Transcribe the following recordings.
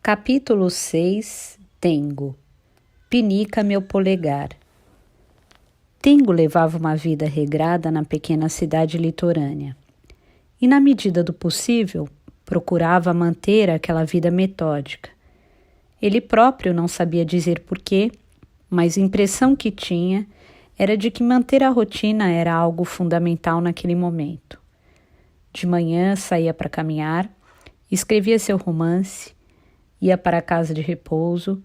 Capítulo 6. Tengo. Pinica meu polegar. Tengo levava uma vida regrada na pequena cidade litorânea. E, na medida do possível, procurava manter aquela vida metódica. Ele próprio não sabia dizer porquê, mas a impressão que tinha era de que manter a rotina era algo fundamental naquele momento. De manhã saía para caminhar, escrevia seu romance, ia para a casa de repouso,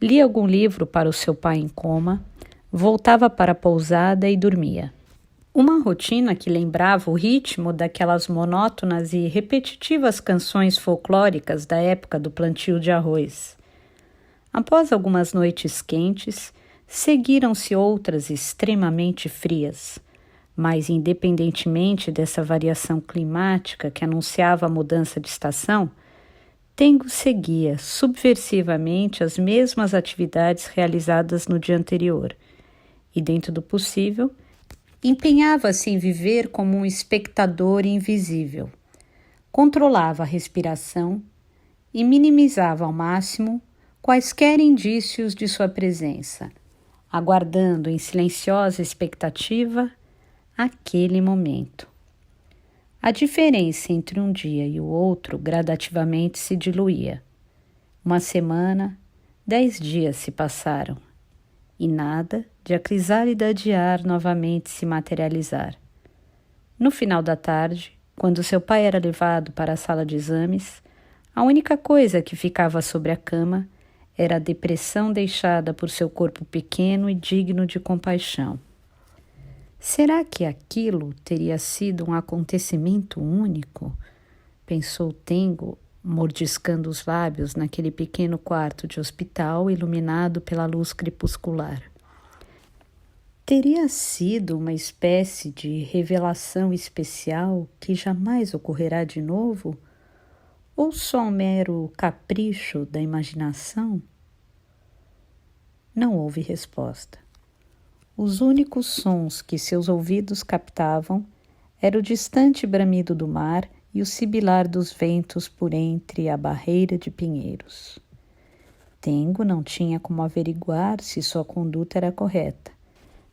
lia algum livro para o seu pai em coma, voltava para a pousada e dormia. Uma rotina que lembrava o ritmo daquelas monótonas e repetitivas canções folclóricas da época do plantio de arroz. Após algumas noites quentes, seguiram-se outras extremamente frias, mas independentemente dessa variação climática que anunciava a mudança de estação, Tengo seguia subversivamente as mesmas atividades realizadas no dia anterior e, dentro do possível, empenhava-se em viver como um espectador invisível. Controlava a respiração e minimizava ao máximo quaisquer indícios de sua presença, aguardando em silenciosa expectativa aquele momento. A diferença entre um dia e o outro gradativamente se diluía. 1 semana, 10 dias se passaram, e nada de a crisálida de ar novamente se materializar. No final da tarde, quando seu pai era levado para a sala de exames, a única coisa que ficava sobre a cama era a depressão deixada por seu corpo pequeno e digno de compaixão. Será que aquilo teria sido um acontecimento único? Pensou Tengo, mordiscando os lábios naquele pequeno quarto de hospital iluminado pela luz crepuscular. Teria sido uma espécie de revelação especial que jamais ocorrerá de novo? Ou só um mero capricho da imaginação? Não houve resposta. Os únicos sons que seus ouvidos captavam era o distante bramido do mar e o sibilar dos ventos por entre a barreira de pinheiros. Tengo não tinha como averiguar se sua conduta era correta.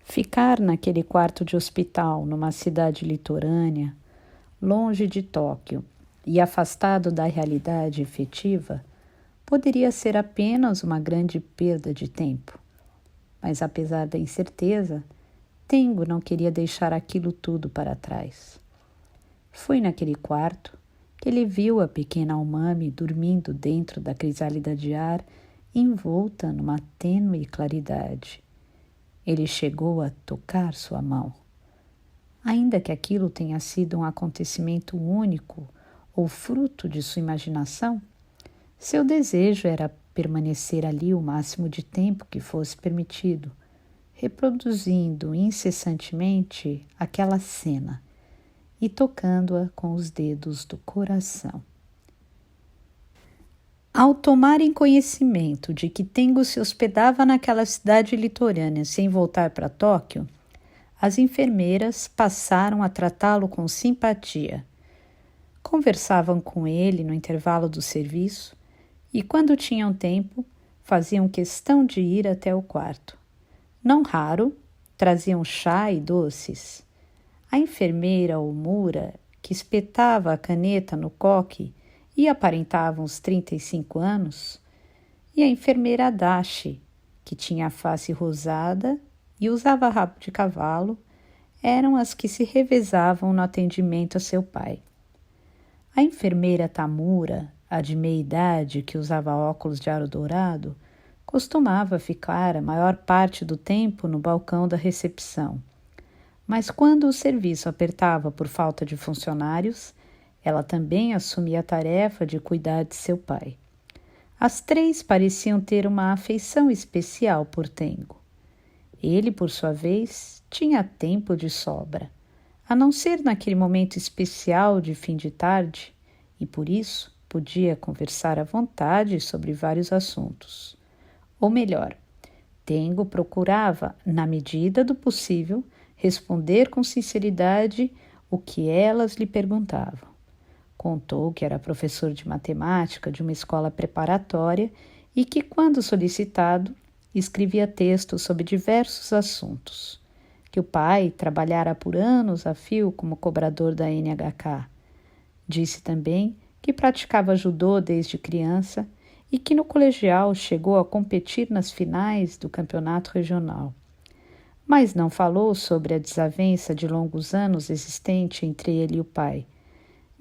Ficar naquele quarto de hospital, numa cidade litorânea, longe de Tóquio e afastado da realidade efetiva, poderia ser apenas uma grande perda de tempo. Mas, apesar da incerteza, Tengo não queria deixar aquilo tudo para trás. Foi naquele quarto que ele viu a pequena Umami dormindo dentro da crisálida de ar, envolta numa tênue claridade. Ele chegou a tocar sua mão. Ainda que aquilo tenha sido um acontecimento único ou fruto de sua imaginação, seu desejo era permanecer ali o máximo de tempo que fosse permitido, reproduzindo incessantemente aquela cena e tocando-a com os dedos do coração. Ao tomarem conhecimento de que Tengo se hospedava naquela cidade litorânea sem voltar para Tóquio, as enfermeiras passaram a tratá-lo com simpatia. Conversavam com ele no intervalo do serviço e, quando tinham tempo, faziam questão de ir até o quarto. Não raro, traziam chá e doces. A enfermeira Omura, que espetava a caneta no coque e aparentava uns 35 anos, e a enfermeira Adachi, que tinha a face rosada e usava rabo de cavalo, eram as que se revezavam no atendimento a seu pai. A enfermeira Tamura, a de meia-idade que usava óculos de aro dourado, costumava ficar a maior parte do tempo no balcão da recepção. Mas quando o serviço apertava por falta de funcionários, ela também assumia a tarefa de cuidar de seu pai. As três pareciam ter uma afeição especial por Tengo. Ele, por sua vez, tinha tempo de sobra, a não ser naquele momento especial de fim de tarde, e por isso podia conversar à vontade sobre vários assuntos. Ou melhor, Tengo procurava, na medida do possível, responder com sinceridade o que elas lhe perguntavam. Contou que era professor de matemática de uma escola preparatória e que, quando solicitado, escrevia textos sobre diversos assuntos. Que o pai trabalhara por anos a fio como cobrador da NHK. Disse também que praticava judô desde criança e que no colegial chegou a competir nas finais do campeonato regional. Mas não falou sobre a desavença de longos anos existente entre ele e o pai,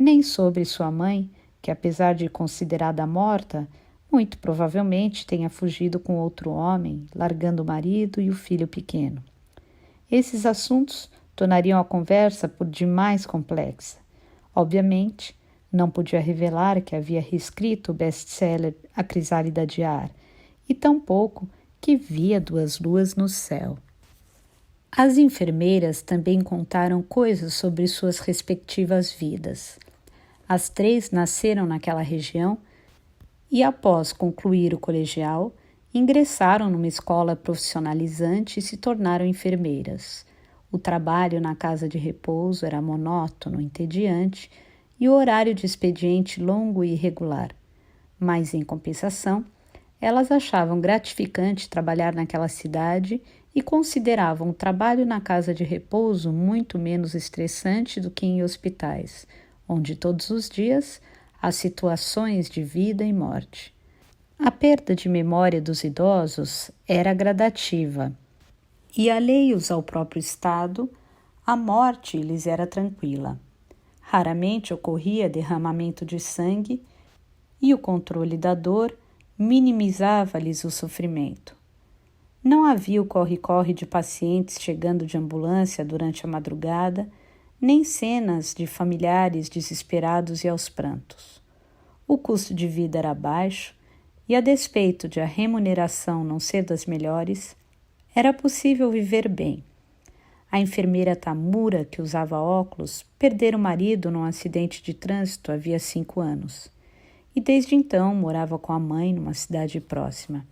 nem sobre sua mãe, que apesar de considerada morta, muito provavelmente tenha fugido com outro homem, largando o marido e o filho pequeno. Esses assuntos tornariam a conversa por demais complexa. Obviamente, não podia revelar que havia reescrito o best-seller A Crisálida de Ar, e tampouco que via duas luas no céu. As enfermeiras também contaram coisas sobre suas respectivas vidas. As 3 nasceram naquela região e, após concluir o colegial, ingressaram numa escola profissionalizante e se tornaram enfermeiras. O trabalho na casa de repouso era monótono, entediante e o horário de expediente longo e irregular. Mas, em compensação, elas achavam gratificante trabalhar naquela cidade e consideravam o trabalho na casa de repouso muito menos estressante do que em hospitais, onde todos os dias há situações de vida e morte. A perda de memória dos idosos era gradativa, e alheios ao próprio estado, a morte lhes era tranquila. Raramente ocorria derramamento de sangue e o controle da dor minimizava-lhes o sofrimento. Não havia o corre-corre de pacientes chegando de ambulância durante a madrugada, nem cenas de familiares desesperados e aos prantos. O custo de vida era baixo e, a despeito de a remuneração não ser das melhores, era possível viver bem. A enfermeira Tamura, que usava óculos, perdera o marido num acidente de trânsito havia 5 anos e desde então morava com a mãe numa cidade próxima.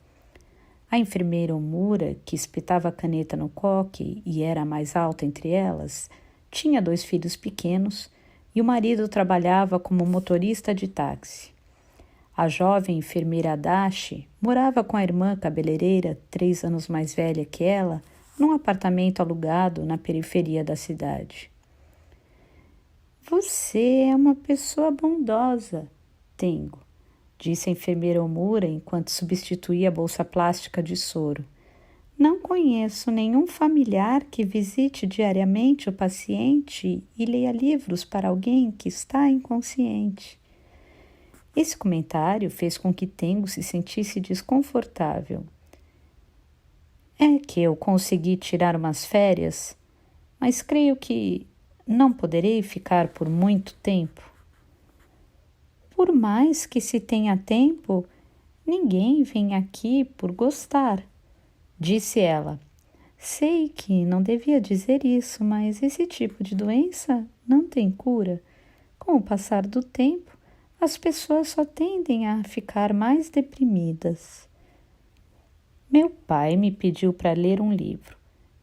A enfermeira Omura, que espetava a caneta no coque e era a mais alta entre elas, tinha 2 filhos pequenos e o marido trabalhava como motorista de táxi. A jovem enfermeira Adachi morava com a irmã cabeleireira, 3 anos mais velha que ela, num apartamento alugado na periferia da cidade. Você é uma pessoa bondosa, Tengo, disse a enfermeira Omura enquanto substituía a bolsa plástica de soro. Não conheço nenhum familiar que visite diariamente o paciente e leia livros para alguém que está inconsciente. Esse comentário fez com que Tengo se sentisse desconfortável. É que eu consegui tirar umas férias, mas creio que não poderei ficar por muito tempo. Por mais que se tenha tempo, ninguém vem aqui por gostar, disse ela. Sei que não devia dizer isso, mas esse tipo de doença não tem cura. Com o passar do tempo, as pessoas só tendem a ficar mais deprimidas. Meu pai me pediu para ler um livro.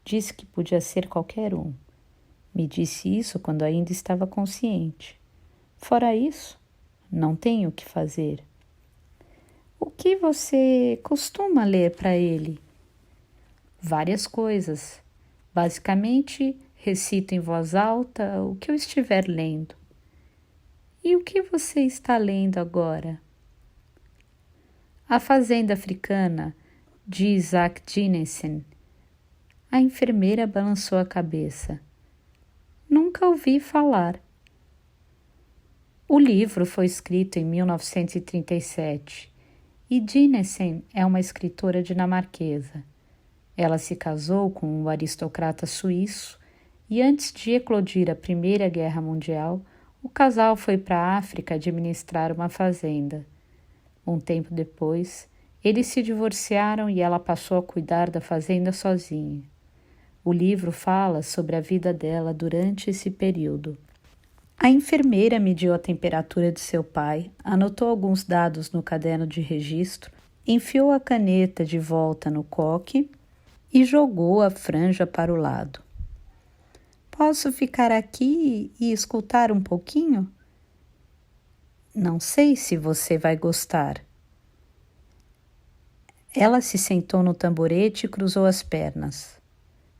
Disse que podia ser qualquer um. Me disse isso quando ainda estava consciente. Fora isso, não tenho o que fazer. O que você costuma ler para ele? Várias coisas. Basicamente, recito em voz alta o que eu estiver lendo. E o que você está lendo agora? A Fazenda Africana, de Isaac Dinesen. A enfermeira balançou a cabeça. Nunca ouvi falar. O livro foi escrito em 1937 e Dinesen é uma escritora dinamarquesa. Ela se casou com um aristocrata suíço e antes de eclodir a Primeira Guerra Mundial, o casal foi para a África administrar uma fazenda. Um tempo depois, eles se divorciaram e ela passou a cuidar da fazenda sozinha. O livro fala sobre a vida dela durante esse período. A enfermeira mediu a temperatura de seu pai, anotou alguns dados no caderno de registro, enfiou a caneta de volta no coque e jogou a franja para o lado. Posso ficar aqui e escutar um pouquinho? Não sei se você vai gostar. Ela se sentou no tamborete e cruzou as pernas.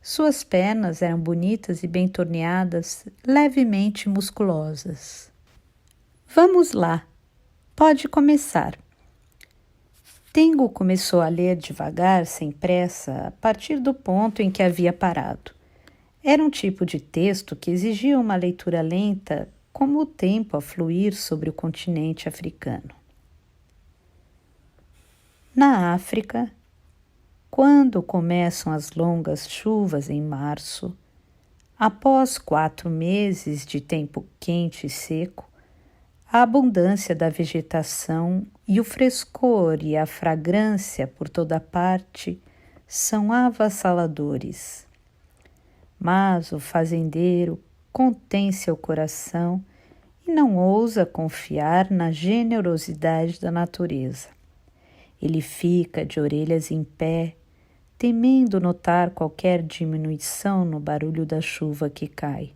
Suas pernas eram bonitas e bem torneadas, levemente musculosas. Vamos lá, pode começar. Tengo começou a ler devagar, sem pressa, a partir do ponto em que havia parado. Era um tipo de texto que exigia uma leitura lenta, como o tempo a fluir sobre o continente africano. Na África, quando começam as longas chuvas em março, após 4 meses de tempo quente e seco, a abundância da vegetação e o frescor e a fragrância por toda parte são avassaladores. Mas o fazendeiro contém seu coração e não ousa confiar na generosidade da natureza. Ele fica de orelhas em pé, temendo notar qualquer diminuição no barulho da chuva que cai.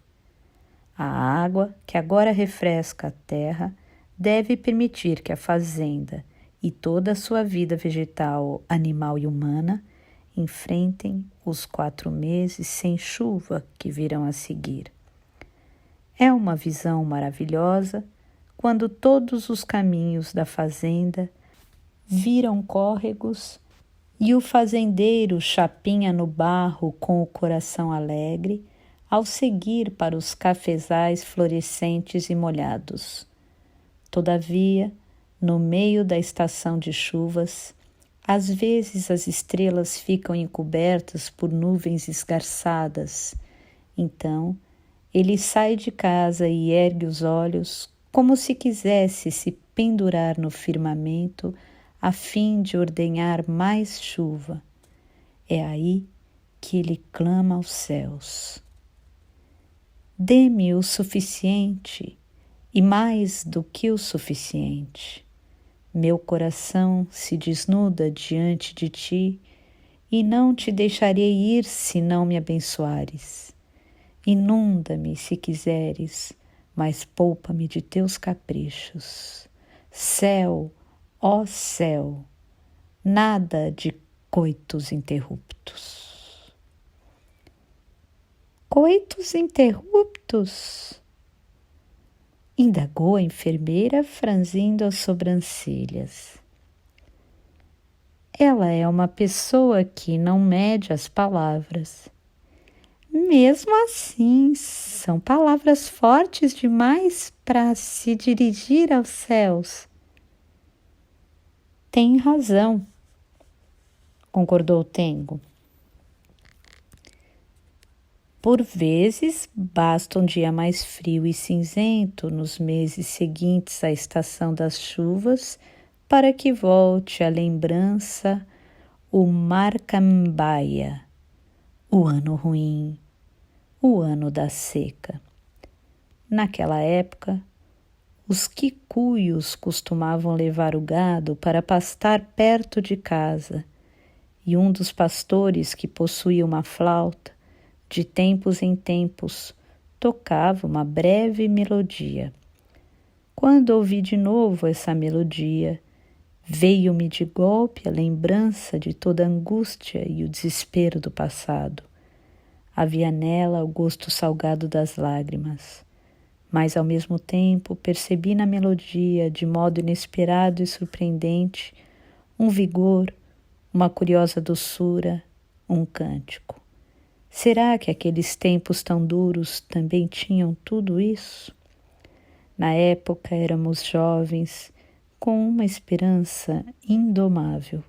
A água, que agora refresca a terra, deve permitir que a fazenda e toda a sua vida vegetal, animal e humana enfrentem os 4 meses sem chuva que virão a seguir. É uma visão maravilhosa quando todos os caminhos da fazenda viram córregos e o fazendeiro chapinha no barro com o coração alegre ao seguir para os cafezais florescentes e molhados. Todavia, no meio da estação de chuvas, às vezes as estrelas ficam encobertas por nuvens esgarçadas. Então, ele sai de casa e ergue os olhos como se quisesse se pendurar no firmamento a fim de ordenhar mais chuva. É aí que ele clama aos céus. Dê-me o suficiente e mais do que o suficiente. Meu coração se desnuda diante de ti e não te deixarei ir se não me abençoares. Inunda-me se quiseres, mas poupa-me de teus caprichos. Céu, ó céu, nada de coitos interruptos. Coitos interruptos? Indagou a enfermeira, franzindo as sobrancelhas. Ela é uma pessoa que não mede as palavras. Mesmo assim, são palavras fortes demais para se dirigir aos céus. Tem razão, concordou Tengo. Por vezes, basta um dia mais frio e cinzento nos meses seguintes à estação das chuvas para que volte à lembrança o Marcambaia, o ano ruim, o ano da seca. Naquela época, os quicuios costumavam levar o gado para pastar perto de casa, e um dos pastores que possuía uma flauta, de tempos em tempos, tocava uma breve melodia. Quando ouvi de novo essa melodia, veio-me de golpe a lembrança de toda a angústia e o desespero do passado. Havia nela o gosto salgado das lágrimas, mas ao mesmo tempo percebi na melodia, de modo inesperado e surpreendente, um vigor, uma curiosa doçura, um cântico. Será que aqueles tempos tão duros também tinham tudo isso? Na época éramos jovens, com uma esperança indomável.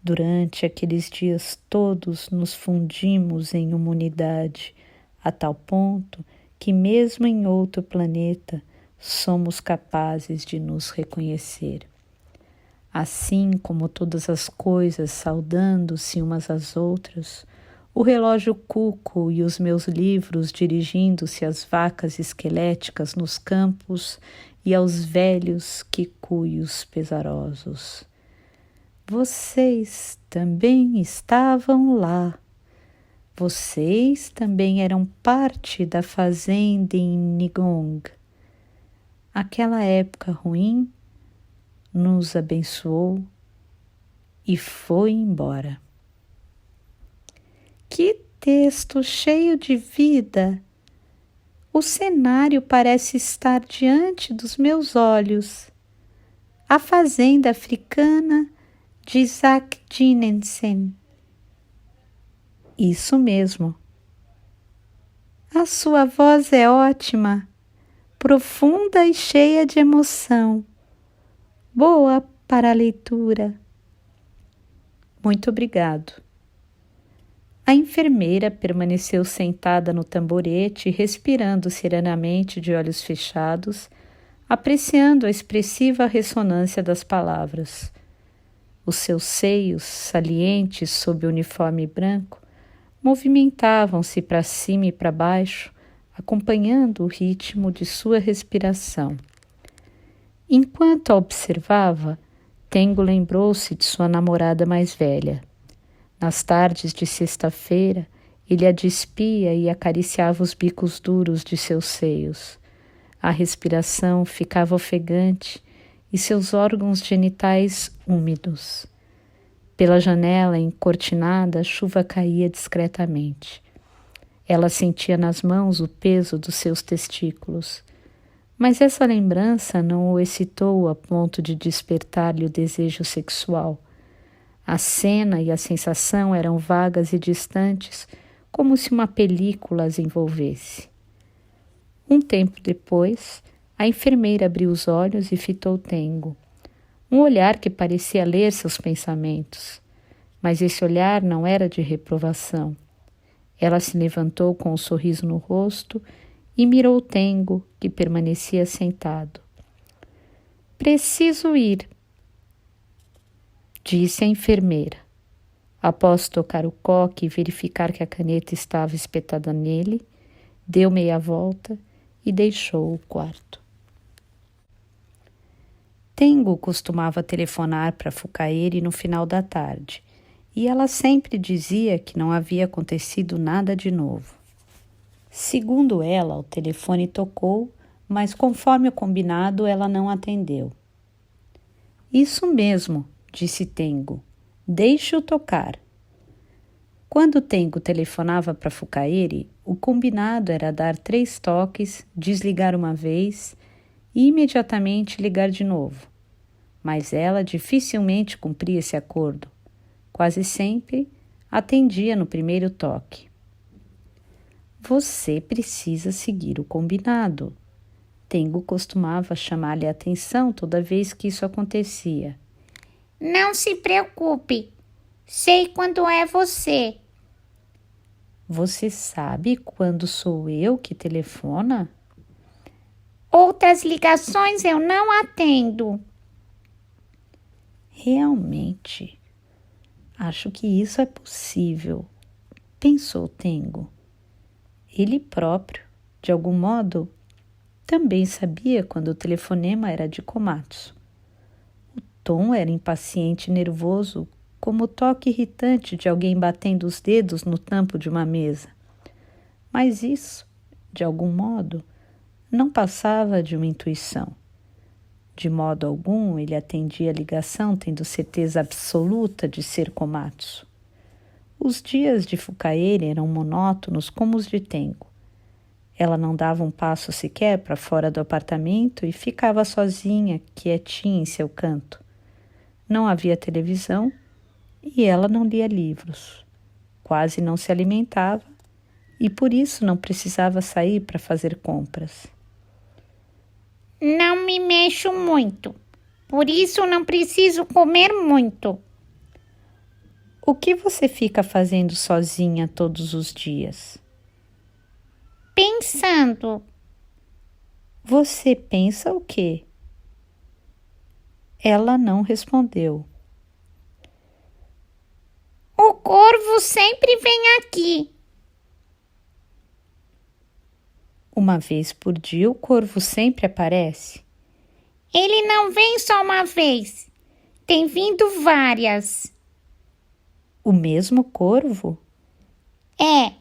Durante aqueles dias todos nos fundimos em uma unidade, a tal ponto que mesmo em outro planeta somos capazes de nos reconhecer. Assim como todas as coisas saudando-se umas às outras, o relógio cuco e os meus livros dirigindo-se às vacas esqueléticas nos campos e aos velhos quicuios pesarosos. Vocês também estavam lá. Vocês também eram parte da fazenda em Nigong. aquela época ruim nos abençoou e foi embora. Que texto cheio de vida! O cenário parece estar diante dos meus olhos. A fazenda africana de Isaac Dinesen. Isso mesmo. A sua voz é ótima, profunda e cheia de emoção. Boa para a leitura. Muito obrigado. A enfermeira permaneceu sentada no tamborete, respirando serenamente de olhos fechados, apreciando a expressiva ressonância das palavras. Os seus seios, salientes sob o uniforme branco, movimentavam-se para cima e para baixo, acompanhando o ritmo de sua respiração. Enquanto a observava, Tengo lembrou-se de sua namorada mais velha. Nas tardes de sexta-feira, ele a despia e acariciava os bicos duros de seus seios. A respiração ficava ofegante e seus órgãos genitais úmidos. Pela janela encortinada, a chuva caía discretamente. Ela sentia nas mãos o peso dos seus testículos. Mas essa lembrança não o excitou a ponto de despertar-lhe o desejo sexual. A cena e a sensação eram vagas e distantes, como se uma película as envolvesse. Um tempo depois, a enfermeira abriu os olhos e fitou Tengo. Um olhar que parecia ler seus pensamentos. Mas esse olhar não era de reprovação. Ela se levantou com um sorriso no rosto e mirou Tengo, que permanecia sentado. Preciso ir, disse a enfermeira. Após tocar o coque e verificar que a caneta estava espetada nele, deu meia volta e deixou o quarto. Tengo costumava telefonar para Fukaeri no final da tarde, e ela sempre dizia que não havia acontecido nada de novo. Segundo ela, o telefone tocou, mas conforme o combinado, ela não atendeu. Isso mesmo, disse Tengo. Deixe-o tocar. Quando Tengo telefonava para Fukaeri, o combinado era dar 3 toques, desligar uma vez e imediatamente ligar de novo. Mas ela dificilmente cumpria esse acordo. Quase sempre atendia no primeiro toque. Você precisa seguir o combinado. Tengo costumava chamar-lhe a atenção toda vez que isso acontecia. Não se preocupe, sei quando é você. Você sabe quando sou eu que telefona? Outras ligações eu não atendo. Realmente, acho que isso é possível, pensou Tengo. Ele próprio, de algum modo, também sabia quando o telefonema era de Komatsu. O tom era impaciente e nervoso, como o toque irritante de alguém batendo os dedos no tampo de uma mesa. Mas isso, de algum modo, não passava de uma intuição. De modo algum, ele atendia a ligação tendo certeza absoluta de ser Komatsu. Os dias de Fukaeri eram monótonos como os de Tengo. Ela não dava um passo sequer para fora do apartamento e ficava sozinha, quietinha em seu canto. Não havia televisão e ela não lia livros. Quase não se alimentava e por isso não precisava sair para fazer compras. Não me mexo muito, por isso não preciso comer muito. O que você fica fazendo sozinha todos os dias? Pensando. Você pensa o quê? Ela não respondeu. O corvo sempre vem aqui. Uma vez por dia o corvo sempre aparece? Ele não vem só uma vez, tem vindo várias. O mesmo corvo? É.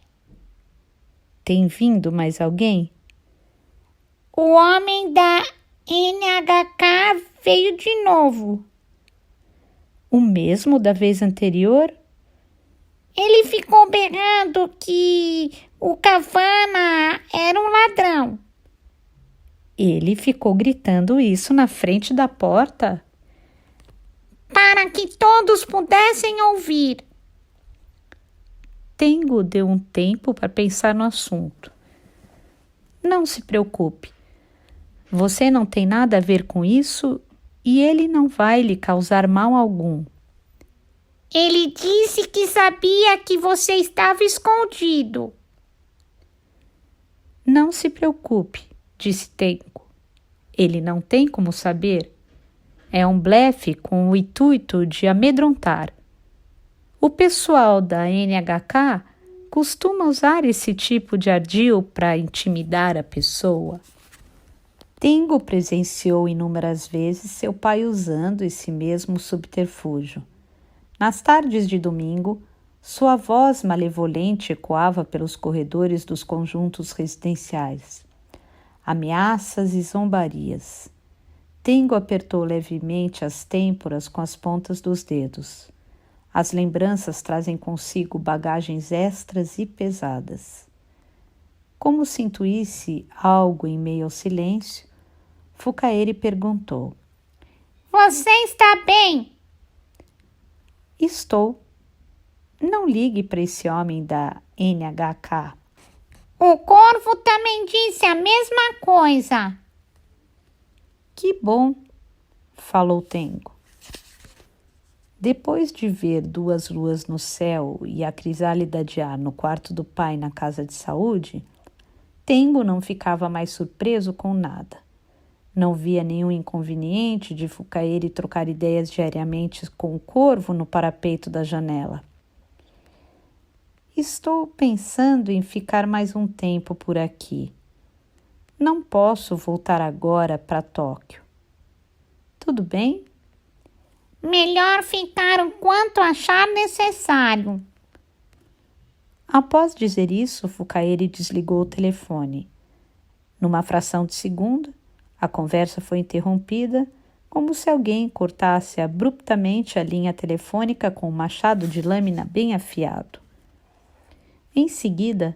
Tem vindo mais alguém? O homem da NHK veio de novo. O mesmo da vez anterior? Ele ficou berrando que o Cavana era um ladrão. Ele ficou gritando isso na frente da porta? Para que todos pudessem ouvir. Tengo deu um tempo para pensar no assunto. Não se preocupe. Você não tem nada a ver com isso e ele não vai lhe causar mal algum. Ele disse que sabia que você estava escondido. Não se preocupe, disse Tengo. Ele não tem como saber. É um blefe com o intuito de amedrontar. O pessoal da NHK costuma usar esse tipo de ardil para intimidar a pessoa. Tengo presenciou inúmeras vezes seu pai usando esse mesmo subterfúgio. Nas tardes de domingo, sua voz malevolente ecoava pelos corredores dos conjuntos residenciais. Ameaças e zombarias. Tengo apertou levemente as têmporas com as pontas dos dedos. As lembranças trazem consigo bagagens extras e pesadas. Como se intuísse algo em meio ao silêncio, Fukaeri perguntou: Você está bem? Estou. Não ligue para esse homem da NHK. O Corvo também disse a mesma coisa. Que bom, falou Tengo. Depois de ver duas luas no céu e a crisálida de ar no quarto do pai na casa de saúde, Tengo não ficava mais surpreso com nada. Não via nenhum inconveniente de Fukaeri trocar ideias diariamente com o Corvo no parapeito da janela. Estou pensando em ficar mais um tempo por aqui. Não posso voltar agora para Tóquio. Tudo bem? Melhor ficar o quanto achar necessário. Após dizer isso, Fukaeri desligou o telefone. Numa fração de segundo, a conversa foi interrompida, como se alguém cortasse abruptamente a linha telefônica com um machado de lâmina bem afiado. Em seguida,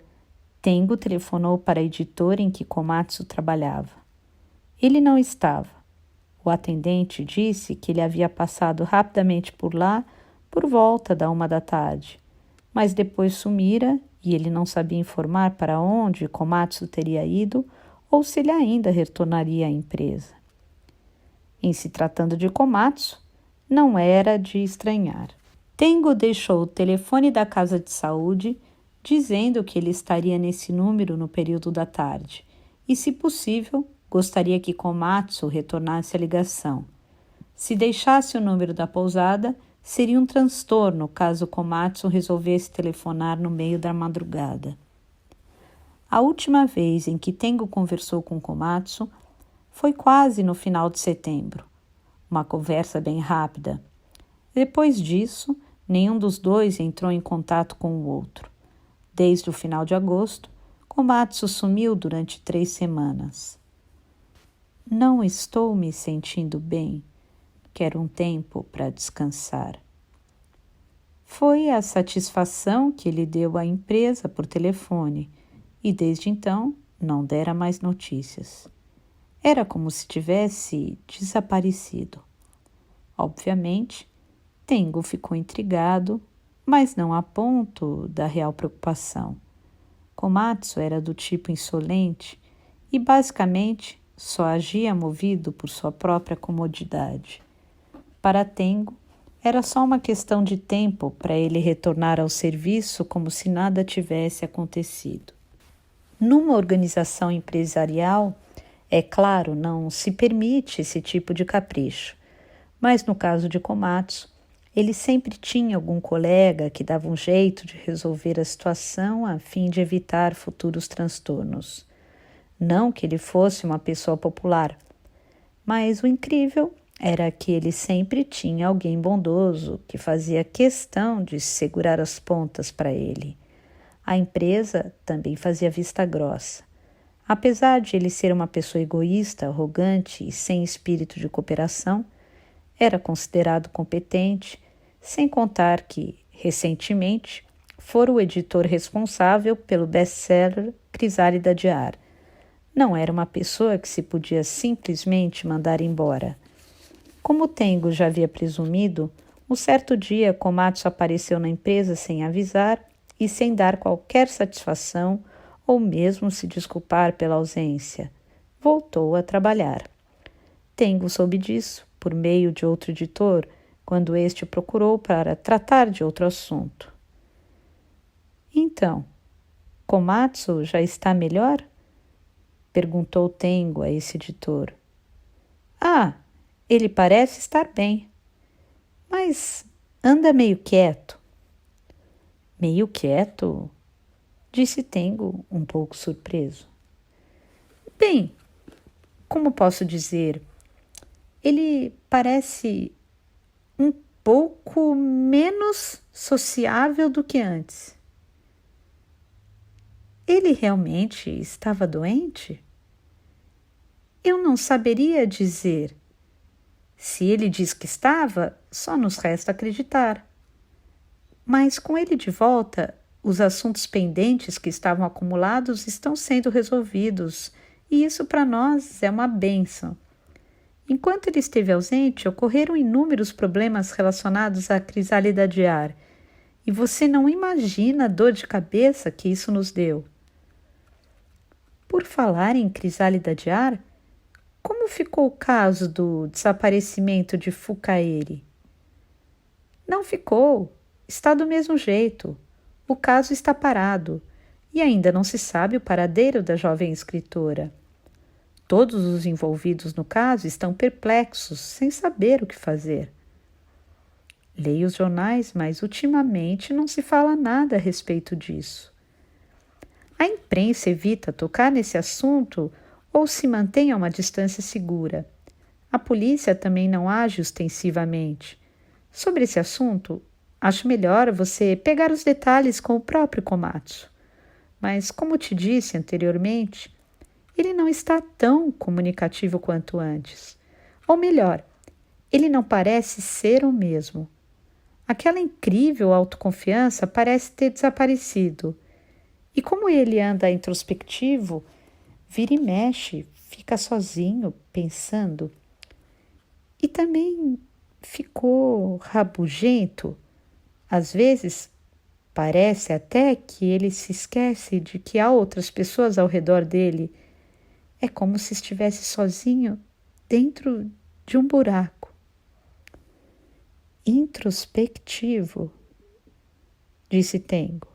Tengo telefonou para a editora em que Komatsu trabalhava. Ele não estava. O atendente disse que ele havia passado rapidamente por lá por volta da 1 da tarde, mas depois sumira e ele não sabia informar para onde Komatsu teria ido ou se ele ainda retornaria à empresa. Em se tratando de Komatsu, não era de estranhar. Tengo deixou o telefone da casa de saúde dizendo que ele estaria nesse número no período da tarde e, se possível, gostaria que Komatsu retornasse a ligação. Se deixasse o número da pousada, seria um transtorno caso Komatsu resolvesse telefonar no meio da madrugada. A última vez em que Tengo conversou com Komatsu foi quase no final de setembro. Uma conversa bem rápida. Depois disso, nenhum dos dois entrou em contato com o outro. Desde o final de agosto, Komatsu sumiu durante 3 semanas. Não estou me sentindo bem. Quero um tempo para descansar. Foi a satisfação que ele deu à empresa por telefone e desde então não dera mais notícias. Era como se tivesse desaparecido. Obviamente, Tengo ficou intrigado, mas não a ponto da real preocupação. Komatsu era do tipo insolente e basicamente só agia movido por sua própria comodidade. Para Tengo, era só uma questão de tempo para ele retornar ao serviço como se nada tivesse acontecido. Numa organização empresarial, é claro, não se permite esse tipo de capricho, mas no caso de Komatsu, ele sempre tinha algum colega que dava um jeito de resolver a situação a fim de evitar futuros transtornos. Não que ele fosse uma pessoa popular, mas o incrível era que ele sempre tinha alguém bondoso que fazia questão de segurar as pontas para ele. A empresa também fazia vista grossa. Apesar de ele ser uma pessoa egoísta, arrogante e sem espírito de cooperação, era considerado competente, sem contar que, recentemente, fora o editor responsável pelo best-seller Crisálida de Ar. Não era uma pessoa que se podia simplesmente mandar embora. Como Tengo já havia presumido, um certo dia Komatsu apareceu na empresa sem avisar e sem dar qualquer satisfação ou mesmo se desculpar pela ausência. Voltou a trabalhar. Tengo soube disso por meio de outro editor, quando este o procurou para tratar de outro assunto. Então, Komatsu já está melhor? Perguntou Tengo a esse editor. Ah, ele parece estar bem, mas anda meio quieto. Meio quieto? Disse Tengo, um pouco surpreso. Bem, como posso dizer, ele parece um pouco menos sociável do que antes. Ele realmente estava doente? Eu não saberia dizer. Se ele diz que estava, só nos resta acreditar. Mas com ele de volta, os assuntos pendentes que estavam acumulados estão sendo resolvidos, e isso para nós é uma bênção. Enquanto ele esteve ausente, ocorreram inúmeros problemas relacionados à crisálida de ar, e você não imagina a dor de cabeça que isso nos deu. Por falar em crisálida de ar, como ficou o caso do desaparecimento de Fukaeri? Não ficou. Está do mesmo jeito. O caso está parado e ainda não se sabe o paradeiro da jovem escritora. Todos os envolvidos no caso estão perplexos, sem saber o que fazer. Leio os jornais, mas ultimamente não se fala nada a respeito disso. A imprensa evita tocar nesse assunto ou se mantém a uma distância segura. A polícia também não age ostensivamente. Sobre esse assunto, acho melhor você pegar os detalhes com o próprio Komatsu. Mas, como te disse anteriormente, ele não está tão comunicativo quanto antes. Ou melhor, ele não parece ser o mesmo. Aquela incrível autoconfiança parece ter desaparecido. E como ele anda introspectivo, vira e mexe, fica sozinho, pensando. E também ficou rabugento. Às vezes, parece até que ele se esquece de que há outras pessoas ao redor dele. É como se estivesse sozinho dentro de um buraco. Introspectivo, disse Tengo.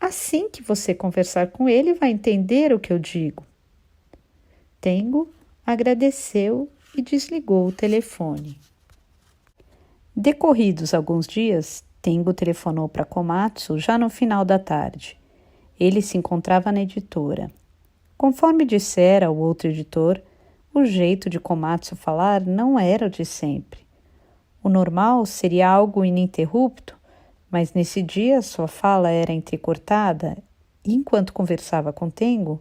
Assim que você conversar com ele, vai entender o que eu digo. Tengo agradeceu e desligou o telefone. Decorridos alguns dias, Tengo telefonou para Komatsu já no final da tarde. Ele se encontrava na editora. Conforme dissera o outro editor, o jeito de Komatsu falar não era o de sempre. O normal seria algo ininterrupto, mas nesse dia sua fala era entrecortada e, enquanto conversava com Tengo,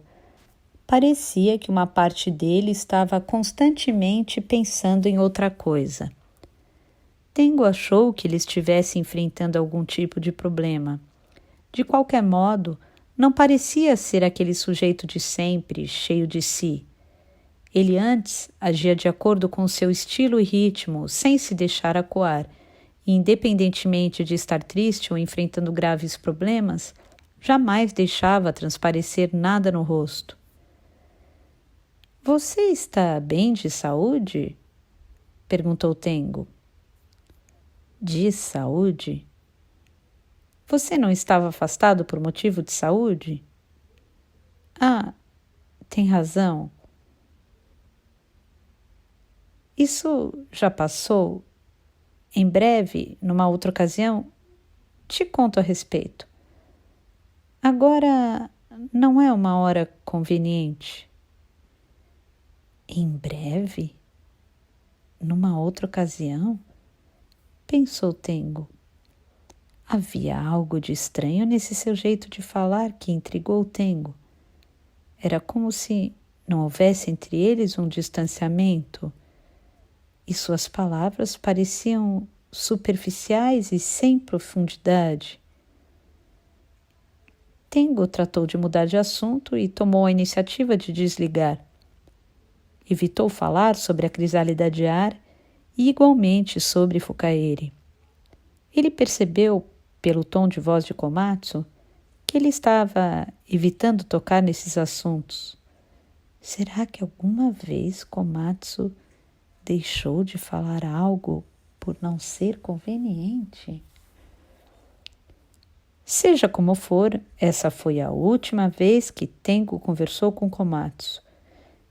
parecia que uma parte dele estava constantemente pensando em outra coisa. Tengo achou que ele estivesse enfrentando algum tipo de problema. De qualquer modo, não parecia ser aquele sujeito de sempre, cheio de si. Ele antes agia de acordo com seu estilo e ritmo, sem se deixar acuar, e, independentemente de estar triste ou enfrentando graves problemas, jamais deixava transparecer nada no rosto. — Você está bem de saúde? Perguntou Tengo. — De saúde? Você não estava afastado por motivo de saúde? Ah, tem razão. Isso já passou? Em breve, numa outra ocasião, te conto a respeito. Agora não é uma hora conveniente. Em breve? Numa outra ocasião? Pensou Tengo. Havia algo de estranho nesse seu jeito de falar que intrigou Tengo. Era como se não houvesse entre eles um distanciamento, e suas palavras pareciam superficiais e sem profundidade. Tengo tratou de mudar de assunto e tomou a iniciativa de desligar. Evitou falar sobre a crisálida de ar e igualmente sobre Fukaeri. Ele percebeu, pelo tom de voz de Komatsu, que ele estava evitando tocar nesses assuntos. Será que alguma vez Komatsu deixou de falar algo por não ser conveniente? Seja como for, essa foi a última vez que Tengo conversou com Komatsu.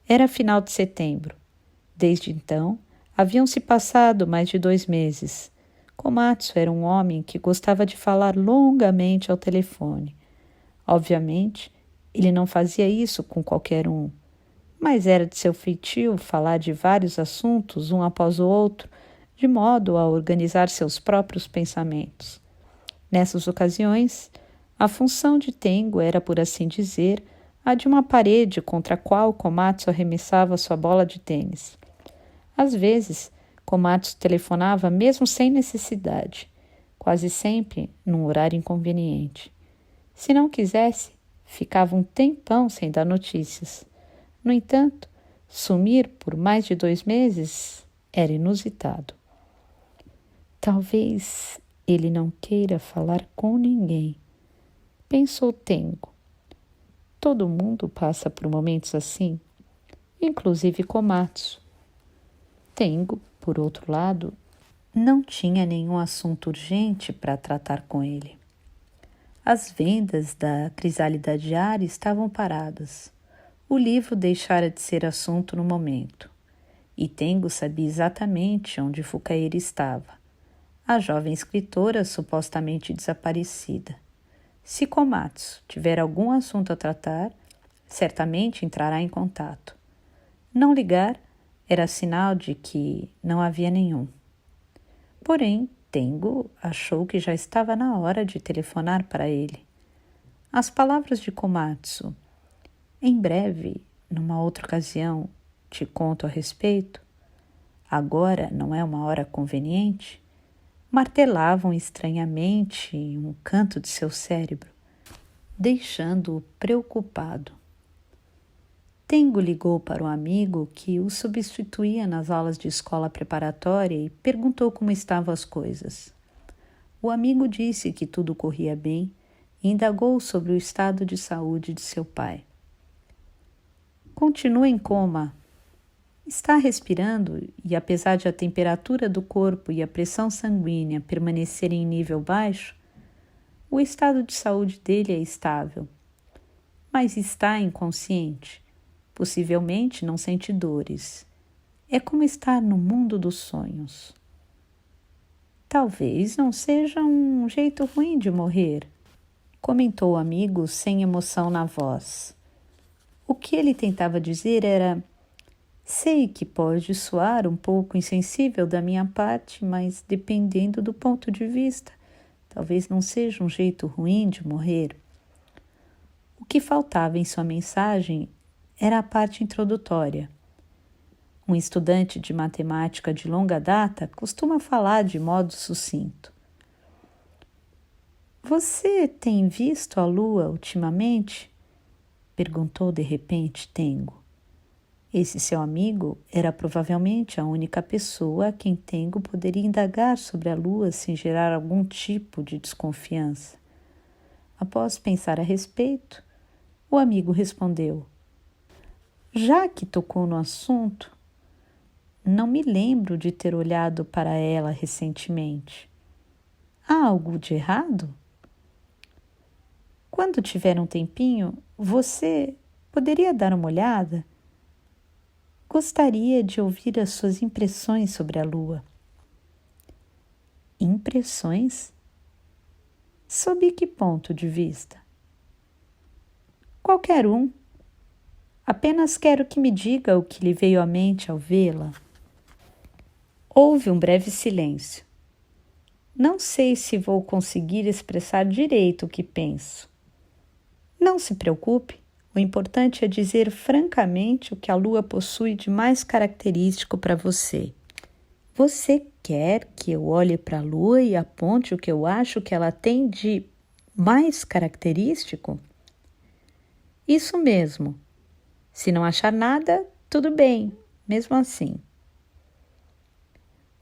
Era final de setembro. Desde então, haviam-se passado mais de 2 meses. Komatsu era um homem que gostava de falar longamente ao telefone. Obviamente, ele não fazia isso com qualquer um, mas era de seu feitio falar de vários assuntos, um após o outro, de modo a organizar seus próprios pensamentos. Nessas ocasiões, a função de Tengo era, por assim dizer, a de uma parede contra a qual Komatsu arremessava sua bola de tênis. Às vezes, Komatsu telefonava mesmo sem necessidade, quase sempre num horário inconveniente. Se não quisesse, ficava um tempão sem dar notícias. No entanto, sumir por mais de 2 meses era inusitado. Talvez ele não queira falar com ninguém, pensou Tengo. Todo mundo passa por momentos assim, inclusive Komatsu. Tengo, por outro lado, não tinha nenhum assunto urgente para tratar com ele. As vendas da crisálida de ar estavam paradas. O livro deixara de ser assunto no momento. E Tengo sabia exatamente onde Fukaeri estava. A jovem escritora supostamente desaparecida. Se Komatsu tiver algum assunto a tratar, certamente entrará em contato. Não ligar era sinal de que não havia nenhum. Porém, Tengo achou que já estava na hora de telefonar para ele. As palavras de Komatsu, em breve, numa outra ocasião, te conto a respeito, agora não é uma hora conveniente, martelavam estranhamente em um canto de seu cérebro, deixando-o preocupado. Tengo ligou para um amigo que o substituía nas aulas de escola preparatória e perguntou como estavam as coisas. O amigo disse que tudo corria bem e indagou sobre o estado de saúde de seu pai. Continua em coma. Está respirando e, apesar de a temperatura do corpo e a pressão sanguínea permanecerem em nível baixo, o estado de saúde dele é estável. Mas está inconsciente. Possivelmente não sente dores. É como estar no mundo dos sonhos. Talvez não seja um jeito ruim de morrer, comentou o amigo sem emoção na voz. O que ele tentava dizer era: sei que pode soar um pouco insensível da minha parte, mas dependendo do ponto de vista, talvez não seja um jeito ruim de morrer. O que faltava em sua mensagem era a parte introdutória. Um estudante de matemática de longa data costuma falar de modo sucinto. Você tem visto a lua ultimamente? Perguntou de repente Tengo. Esse seu amigo era provavelmente a única pessoa a quem Tengo poderia indagar sobre a lua sem gerar algum tipo de desconfiança. Após pensar a respeito, o amigo respondeu: já que tocou no assunto, não me lembro de ter olhado para ela recentemente. Há algo de errado? Quando tiver um tempinho, você poderia dar uma olhada? Gostaria de ouvir as suas impressões sobre a lua. Impressões? Sob que ponto de vista? Qualquer um. Apenas quero que me diga o que lhe veio à mente ao vê-la. Houve um breve silêncio. Não sei se vou conseguir expressar direito o que penso. Não se preocupe, O importante é dizer francamente o que a lua possui de mais característico para você. Você quer que eu olhe para a lua e aponte o que eu acho que ela tem de mais característico? Isso mesmo. Se não achar nada, tudo bem, mesmo assim.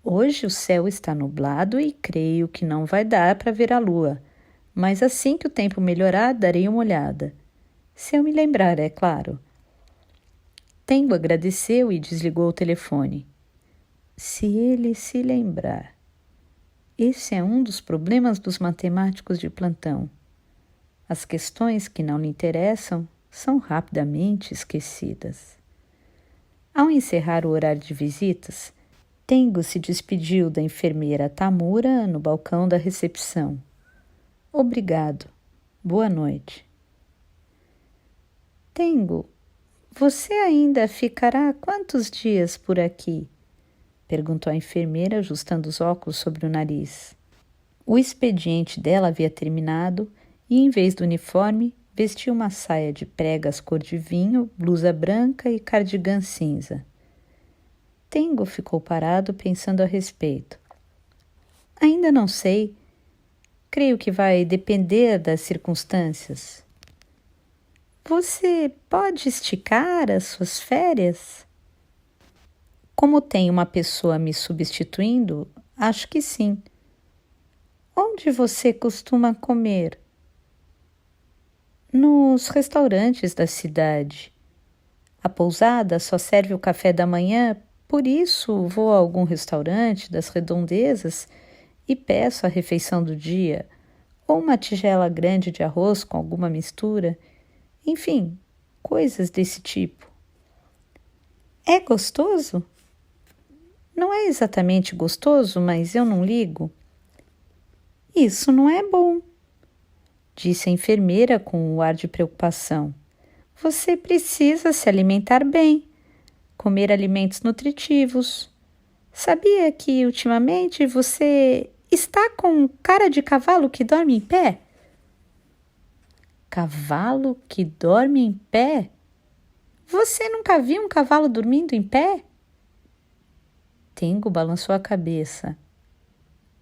Hoje o céu está nublado e creio que não vai dar para ver a lua, mas assim que o tempo melhorar, darei uma olhada. Se eu me lembrar, é claro. Tengo agradeceu e desligou o telefone. Se ele se lembrar. Esse é um dos problemas dos matemáticos de plantão. As questões que não lhe interessam são rapidamente esquecidas. Ao encerrar o horário de visitas, Tengo se despediu da enfermeira Tamura no balcão da recepção. Obrigado. Boa noite. Tengo, você ainda ficará quantos dias por aqui? Perguntou a enfermeira, ajustando os óculos sobre o nariz. O expediente dela havia terminado e, em vez do uniforme, vestia uma saia de pregas cor de vinho, blusa branca e cardigã cinza. Tengo ficou parado pensando a respeito. Ainda não sei. Creio que vai depender das circunstâncias. Você pode esticar as suas férias? Como tem uma pessoa me substituindo, acho que sim. Onde você costuma comer? Nos restaurantes da cidade. A pousada só serve o café da manhã, por isso vou a algum restaurante das redondezas e peço a refeição do dia, ou uma tigela grande de arroz com alguma mistura, enfim, coisas desse tipo. É gostoso? Não é exatamente gostoso, mas eu não ligo. Isso não é bom, disse a enfermeira com um ar de preocupação. Você precisa se alimentar bem, comer alimentos nutritivos. Sabia que ultimamente você está com cara de cavalo que dorme em pé? Cavalo que dorme em pé? Você nunca viu um cavalo dormindo em pé? Tengo balançou a cabeça.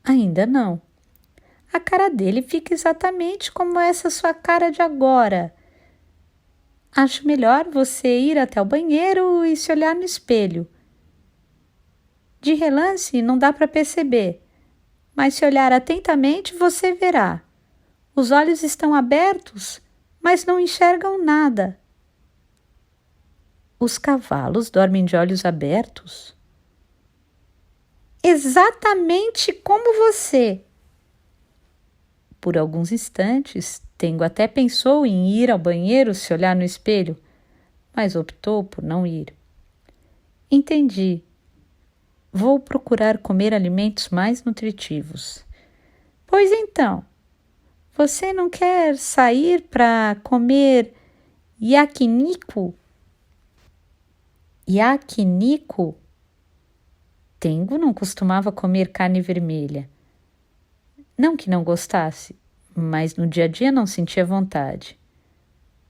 Ainda não. A cara dele fica exatamente como essa sua cara de agora. Acho melhor você ir até o banheiro e se olhar no espelho. De relance não dá para perceber, mas se olhar atentamente você verá. Os olhos estão abertos, mas não enxergam nada. Os cavalos dormem de olhos abertos? Exatamente como você. Por alguns instantes, Tengo até pensou em ir ao banheiro se olhar no espelho, mas optou por não ir. Entendi. Vou procurar comer alimentos mais nutritivos. Pois então, você não quer sair para comer yakiniku? Yakiniku? Tengo não costumava comer carne vermelha. Não que não gostasse, mas no dia a dia não sentia vontade.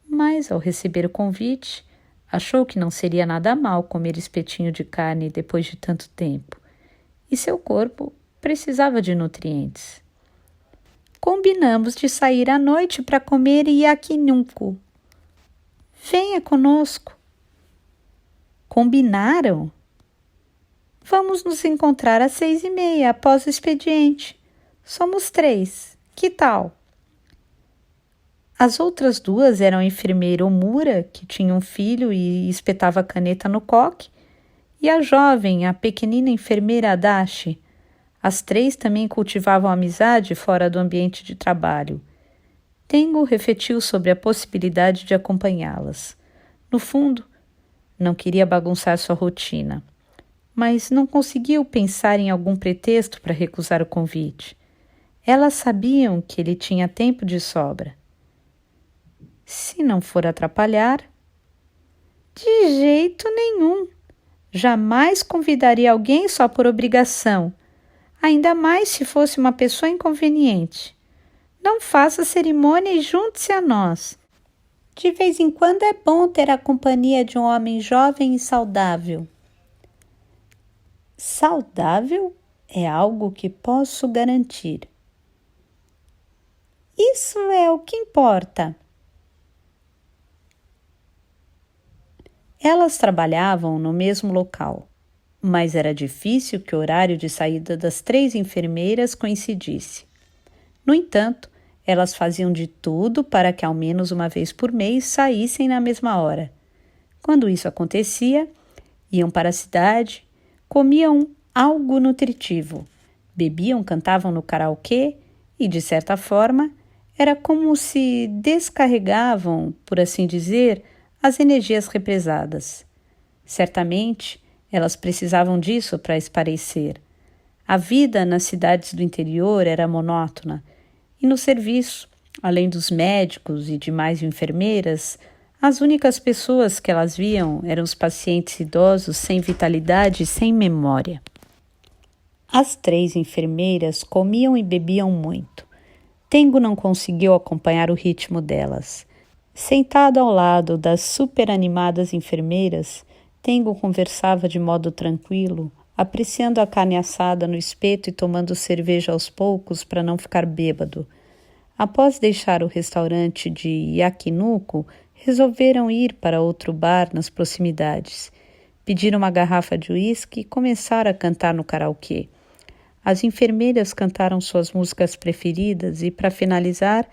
Mas, ao receber o convite, achou que não seria nada mal comer espetinho de carne depois de tanto tempo, e seu corpo precisava de nutrientes. Combinamos de sair à noite para comer yakiniku. Venha conosco. Combinaram? Vamos nos encontrar às 6:30 após o expediente. Somos 3. Que tal? As outras duas eram a enfermeira Omura, que tinha um filho e espetava a caneta no coque, e a jovem, a pequenina enfermeira Adachi. As 3 também cultivavam amizade fora do ambiente de trabalho. Tengo refletiu sobre a possibilidade de acompanhá-las. No fundo, não queria bagunçar sua rotina, mas não conseguiu pensar em algum pretexto para recusar o convite. Elas sabiam que ele tinha tempo de sobra. Se não for atrapalhar, de jeito nenhum. Jamais convidaria alguém só por obrigação, ainda mais se fosse uma pessoa inconveniente. Não faça cerimônia e junte-se a nós. De vez em quando é bom ter a companhia de um homem jovem e saudável. Saudável é algo que posso garantir. Isso é o que importa. Elas trabalhavam no mesmo local, mas era difícil que o horário de saída das 3 enfermeiras coincidisse. No entanto, elas faziam de tudo para que ao menos uma vez por mês saíssem na mesma hora. Quando isso acontecia, iam para a cidade, comiam algo nutritivo, bebiam, cantavam no karaokê e, de certa forma, era como se descarregavam, por assim dizer, as energias represadas. Certamente, elas precisavam disso para espairecer. A vida nas cidades do interior era monótona, e no serviço, além dos médicos e demais enfermeiras, as únicas pessoas que elas viam eram os pacientes idosos sem vitalidade e sem memória. As 3 enfermeiras comiam e bebiam muito. Tengo não conseguiu acompanhar o ritmo delas. Sentado ao lado das superanimadas enfermeiras, Tengo conversava de modo tranquilo, apreciando a carne assada no espeto e tomando cerveja aos poucos para não ficar bêbado. Após deixar o restaurante de Yakinuko, resolveram ir para outro bar nas proximidades. Pediram uma garrafa de uísque e começaram a cantar no karaokê. As enfermeiras cantaram suas músicas preferidas e, para finalizar,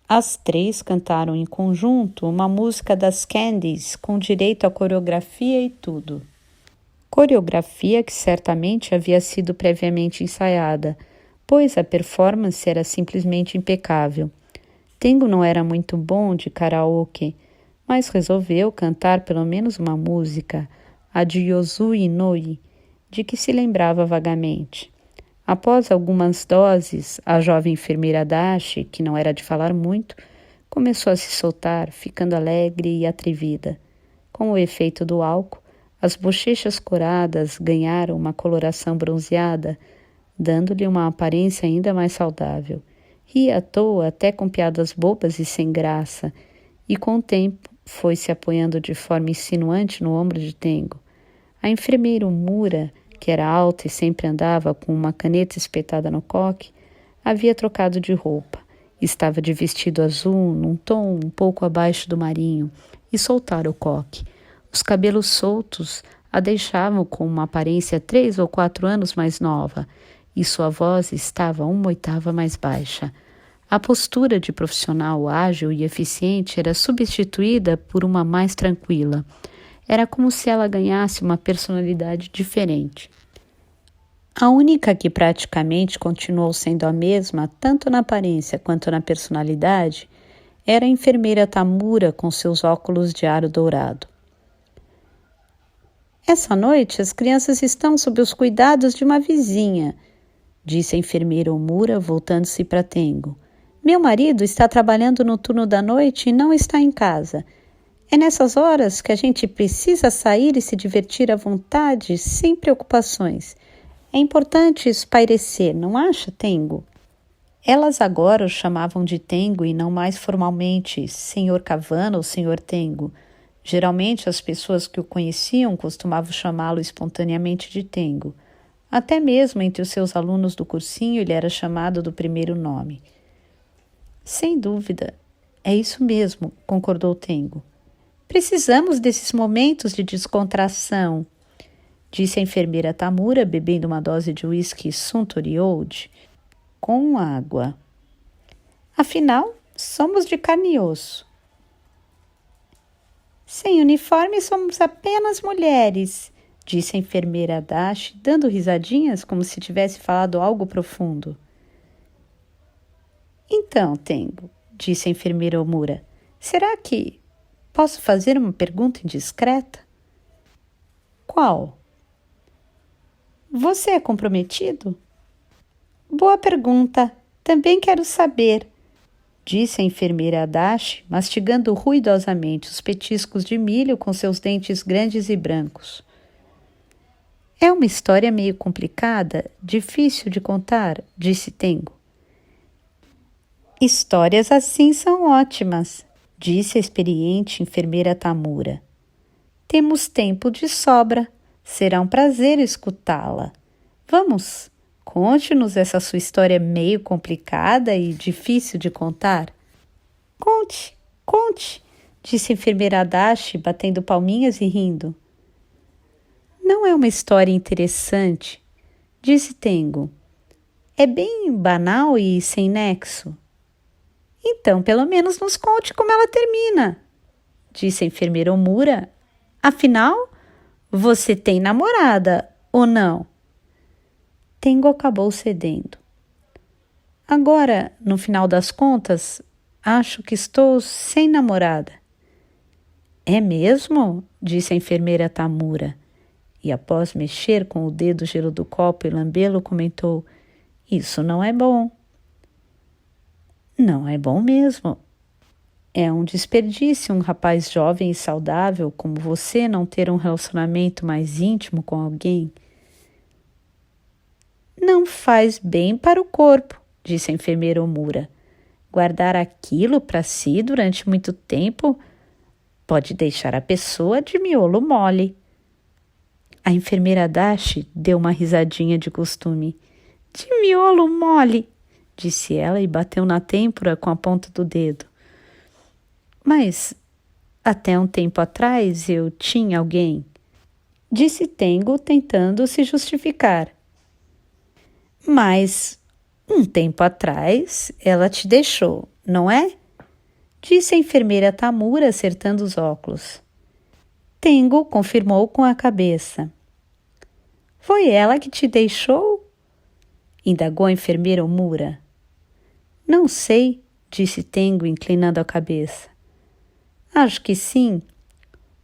as 3 cantaram em conjunto uma música das Candies com direito à coreografia e tudo. Coreografia que certamente havia sido previamente ensaiada, pois a performance era simplesmente impecável. Tengo não era muito bom de karaokê, mas resolveu cantar pelo menos uma música, a de Yosui Noi, de que se lembrava vagamente. Após algumas doses, a jovem enfermeira Dashi, que não era de falar muito, começou a se soltar, ficando alegre e atrevida. Com o efeito do álcool, as bochechas coradas ganharam uma coloração bronzeada, dando-lhe uma aparência ainda mais saudável. Ria à toa, até com piadas bobas e sem graça, e com o tempo foi se apoiando de forma insinuante no ombro de Tengo. A enfermeira Mura, que era alta e sempre andava com uma caneta espetada no coque, havia trocado de roupa. Estava de vestido azul, num tom um pouco abaixo do marinho, e soltara o coque. Os cabelos soltos a deixavam com uma aparência 3 ou 4 anos mais nova, e sua voz estava 1/8 mais baixa. A postura de profissional ágil e eficiente era substituída por uma mais tranquila. Era como se ela ganhasse uma personalidade diferente. A única que praticamente continuou sendo a mesma, tanto na aparência quanto na personalidade, era a enfermeira Tamura com seus óculos de aro dourado. Essa noite as crianças estão sob os cuidados de uma vizinha, disse a enfermeira Omura, voltando-se para Tengo. Meu marido está trabalhando no turno da noite e não está em casa. É nessas horas que a gente precisa sair e se divertir à vontade, sem preocupações. É importante espairecer, não acha, Tengo? Elas agora o chamavam de Tengo e não mais formalmente Senhor Cavana ou Senhor Tengo. Geralmente as pessoas que o conheciam costumavam chamá-lo espontaneamente de Tengo. Até mesmo entre os seus alunos do cursinho ele era chamado do primeiro nome. Sem dúvida, é isso mesmo, concordou Tengo. Precisamos desses momentos de descontração, disse a enfermeira Tamura, bebendo uma dose de uísque Suntory Old com água. Afinal, somos de carne e osso. Sem uniforme somos apenas mulheres, disse a enfermeira Adachi, dando risadinhas como se tivesse falado algo profundo. Então, Tengo, disse a enfermeira Omura, será que posso fazer uma pergunta indiscreta? Qual? Você é comprometido? Boa pergunta. Também quero saber, disse a enfermeira Adachi, mastigando ruidosamente os petiscos de milho com seus dentes grandes e brancos. É uma história meio complicada, difícil de contar, disse Tengo. Histórias assim são ótimas, disse a experiente enfermeira Tamura. Temos tempo de sobra. Será um prazer escutá-la. Vamos, conte-nos essa sua história meio complicada e difícil de contar. Conte, conte, disse a enfermeira Adachi, batendo palminhas e rindo. Não é uma história interessante, disse Tengo. É bem banal e sem nexo. Então, pelo menos nos conte como ela termina, disse a enfermeira Omura. Afinal, você tem namorada ou não? Tengo acabou cedendo. Agora, no final das contas, acho que estou sem namorada. É mesmo? Disse a enfermeira Tamura. E após mexer com o dedo gelo do copo e lambê-lo, comentou: isso não é bom. Não é bom mesmo. É um desperdício um rapaz jovem e saudável como você não ter um relacionamento mais íntimo com alguém. Não faz bem para o corpo, disse a enfermeira Omura. Guardar aquilo para si durante muito tempo pode deixar a pessoa de miolo mole. A enfermeira Adachi deu uma risadinha de costume. De miolo mole, disse ela e bateu na têmpora com a ponta do dedo. Mas até um tempo atrás eu tinha alguém, disse Tengo tentando se justificar. Mas um tempo atrás ela te deixou, não é? Disse a enfermeira Tamura acertando os óculos. Tengo confirmou com a cabeça. Foi ela que te deixou? Indagou a enfermeira Omura. Não sei, disse Tengo inclinando a cabeça. Acho que sim.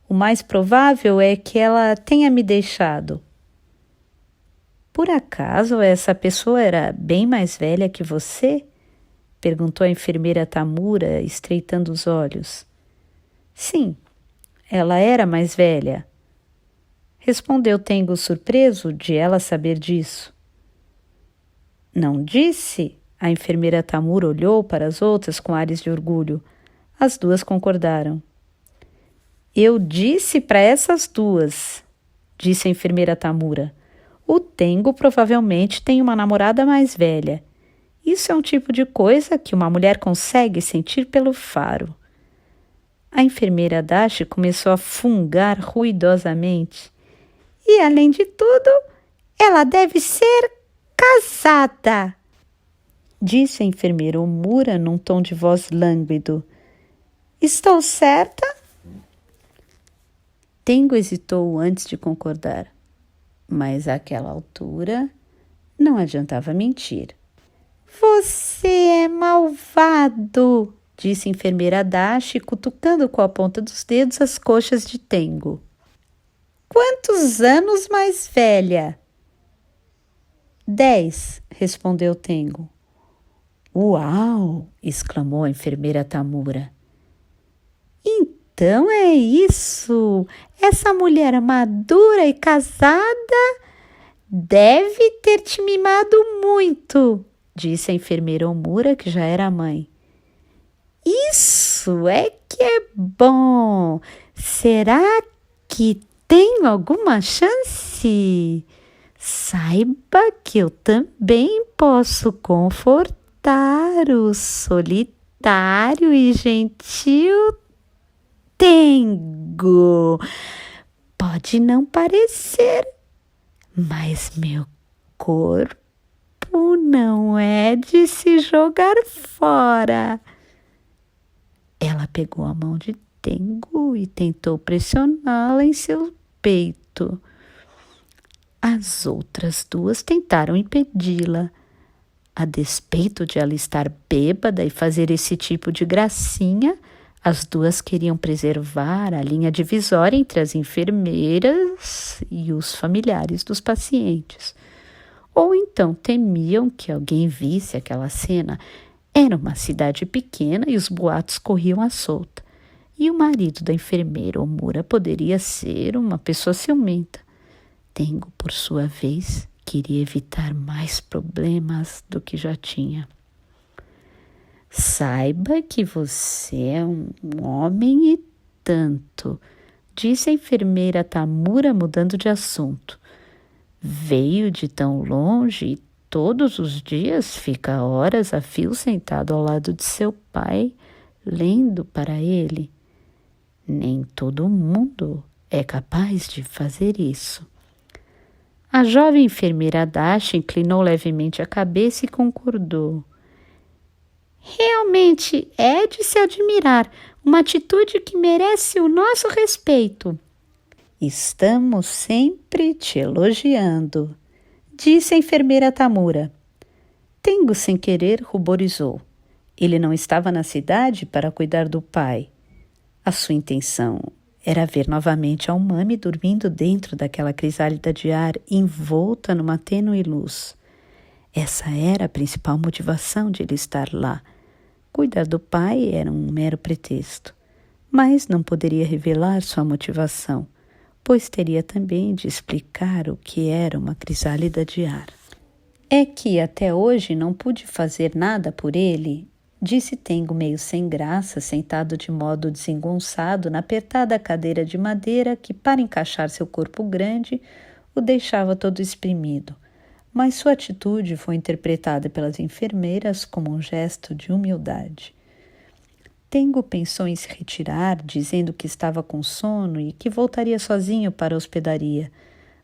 O mais provável é que ela tenha me deixado. Por acaso essa pessoa era bem mais velha que você? Perguntou a enfermeira Tamura, estreitando os olhos. Sim, ela era mais velha. Respondeu Tengo surpreso de ela saber disso. Não disse? A enfermeira Tamura olhou para as outras com ares de orgulho. As duas concordaram. Eu disse para essas duas, disse a enfermeira Tamura. O Tengo provavelmente tem uma namorada mais velha. Isso é um tipo de coisa que uma mulher consegue sentir pelo faro. A enfermeira Adachi começou a fungar ruidosamente. E, além de tudo, ela deve ser casada, disse a enfermeira Omura num tom de voz lânguido. Estou certa? Tengo hesitou antes de concordar, mas àquela altura não adiantava mentir. Você é malvado, disse a enfermeira Adachi, cutucando com a ponta dos dedos as coxas de Tengo. Quantos anos mais velha? 10, respondeu Tengo. Uau! Exclamou a enfermeira Tamura. Então é isso! Essa mulher madura e casada deve ter te mimado muito, disse a enfermeira Omura, que já era mãe. Isso é que é bom! Será que tenho alguma chance? Saiba que eu também posso confortar o solitário e gentil Tengo. Pode não parecer, mas meu corpo não é de se jogar fora. Ela pegou a mão de Tengo e tentou pressioná-la em seu peito. As outras duas tentaram impedi-la. A despeito de ela estar bêbada e fazer esse tipo de gracinha, as duas queriam preservar a linha divisória entre as enfermeiras e os familiares dos pacientes. Ou então temiam que alguém visse aquela cena. Era uma cidade pequena e os boatos corriam à solta. E o marido da enfermeira Omura poderia ser uma pessoa ciumenta. Tengo, por sua vez, queria evitar mais problemas do que já tinha. Saiba que você é um homem e tanto, disse a enfermeira Tamura, mudando de assunto. Veio de tão longe e todos os dias fica horas a fio sentado ao lado de seu pai, lendo para ele. Nem todo mundo é capaz de fazer isso. A jovem enfermeira Dasha inclinou levemente a cabeça e concordou. Realmente é de se admirar, uma atitude que merece o nosso respeito. Estamos sempre te elogiando, disse a enfermeira Tamura. Tengo, sem querer, ruborizou. Ele não estava na cidade para cuidar do pai. A sua intenção era ver novamente a Umami dormindo dentro daquela crisálida de ar envolta numa tênue luz. Essa era a principal motivação de ele estar lá. Cuidar do pai era um mero pretexto, mas não poderia revelar sua motivação, pois teria também de explicar o que era uma crisálida de ar. É que até hoje não pude fazer nada por ele, disse Tengo meio sem graça, sentado de modo desengonçado na apertada cadeira de madeira que, para encaixar seu corpo grande, o deixava todo espremido. Mas sua atitude foi interpretada pelas enfermeiras como um gesto de humildade. Tengo pensou em se retirar, dizendo que estava com sono e que voltaria sozinho para a hospedaria,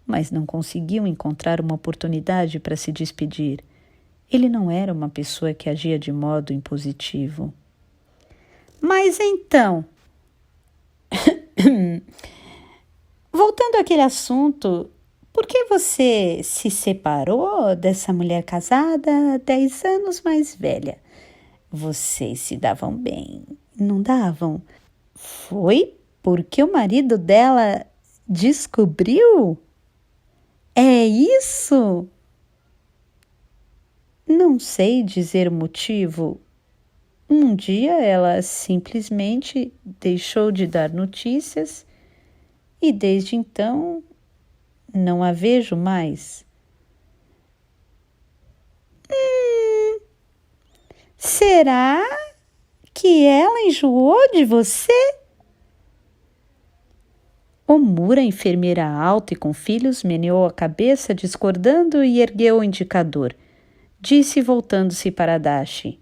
mas não conseguiu encontrar uma oportunidade para se despedir. Ele não era uma pessoa que agia de modo impositivo. Mas então, voltando àquele assunto, por que você se separou dessa mulher casada 10 anos mais velha? Vocês se davam bem, não davam? Foi porque o marido dela descobriu? É isso? Não sei dizer o motivo. Um dia ela simplesmente deixou de dar notícias e desde então não a vejo mais. Será que ela enjoou de você? Omura, enfermeira alta e com filhos, meneou a cabeça, discordando e ergueu o indicador. Disse, voltando-se para Dashi.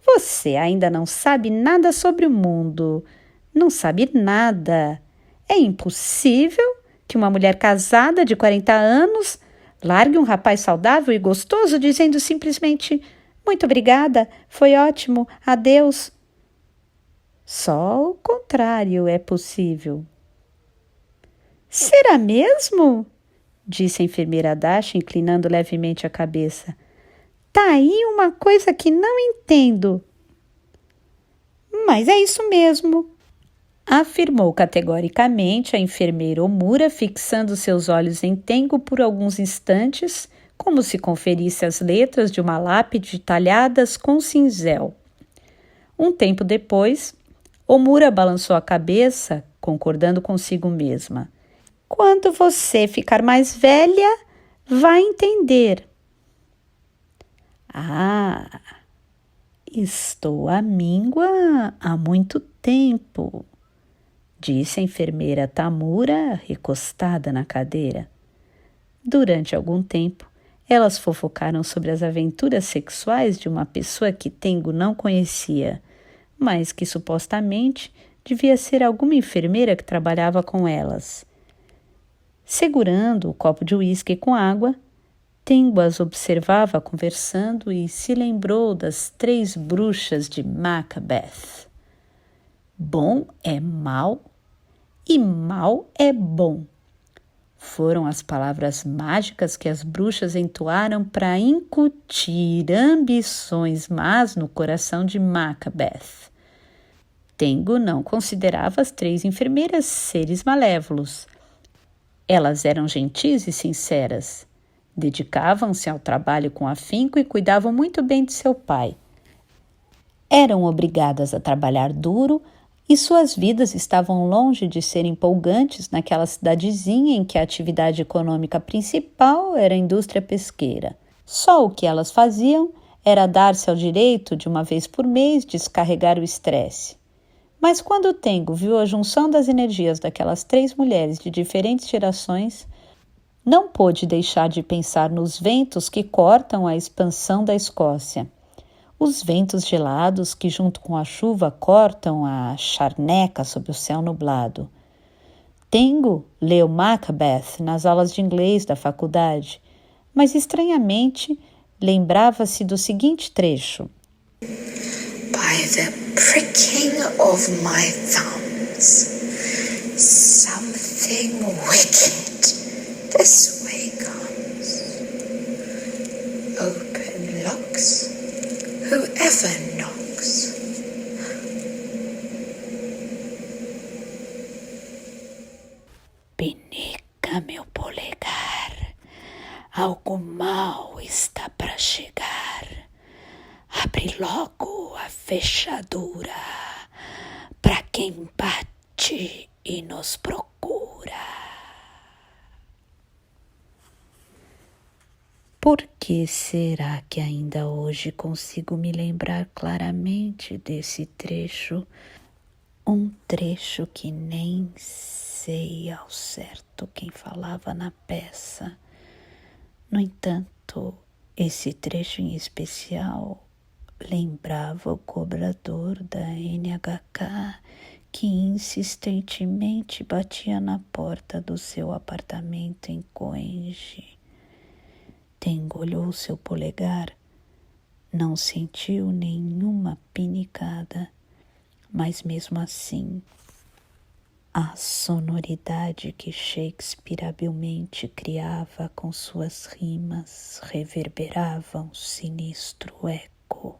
Você ainda não sabe nada sobre o mundo. Não sabe nada. É impossível que uma mulher casada de 40 anos largue um rapaz saudável e gostoso dizendo simplesmente muito obrigada, foi ótimo, adeus. Só o contrário é possível. Será mesmo? Disse a enfermeira Dasha, inclinando levemente a cabeça. Tá aí uma coisa que não entendo. Mas é isso mesmo, afirmou categoricamente a enfermeira Omura, fixando seus olhos em Tengo por alguns instantes, como se conferisse as letras de uma lápide talhadas com cinzel. Um tempo depois, Omura balançou a cabeça, concordando consigo mesma. Quando você ficar mais velha, vai entender. Ah, estou à míngua há muito tempo, disse a enfermeira Tamura, recostada na cadeira. Durante algum tempo, elas fofocaram sobre as aventuras sexuais de uma pessoa que Tengo não conhecia, mas que supostamente devia ser alguma enfermeira que trabalhava com elas. Segurando o copo de uísque com água, Tengo as observava conversando e se lembrou das 3 bruxas de Macbeth. Bom é mal e mal é bom. Foram as palavras mágicas que as bruxas entoaram para incutir ambições más no coração de Macbeth. Tengo não considerava as 3 enfermeiras seres malévolos. Elas eram gentis e sinceras. Dedicavam-se ao trabalho com afinco e cuidavam muito bem de seu pai. Eram obrigadas a trabalhar duro e suas vidas estavam longe de serem empolgantes naquela cidadezinha em que a atividade econômica principal era a indústria pesqueira. Só o que elas faziam era dar-se ao direito de uma vez por mês descarregar o estresse. Mas quando Tengo viu a junção das energias daquelas 3 mulheres de diferentes gerações, não pôde deixar de pensar nos ventos que cortam a expansão da Escócia. Os ventos gelados que, junto com a chuva, cortam a charneca sob o céu nublado. Tengo leu Macbeth nas aulas de inglês da faculdade, mas estranhamente lembrava-se do seguinte trecho. By the pricking of my thumbs, something wicked this way comes. Open locks, whoever knocks. Pinica, meu polegar, algo mal está para chegar. Abre logo a fechadura para quem bate e nos procura. Por que será que ainda hoje consigo me lembrar claramente desse trecho? Um trecho que nem sei ao certo quem falava na peça. No entanto, esse trecho em especial lembrava o cobrador da NHK que insistentemente batia na porta do seu apartamento em Coenge. Tengo olhou seu polegar, não sentiu nenhuma pinicada, mas mesmo assim, a sonoridade que Shakespeare habilmente criava com suas rimas reverberava um sinistro eco.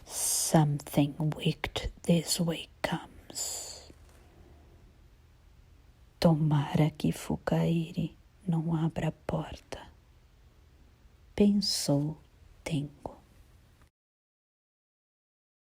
Something wicked this way comes. Tomara que Fukairi não abra a porta, pensou Tengo.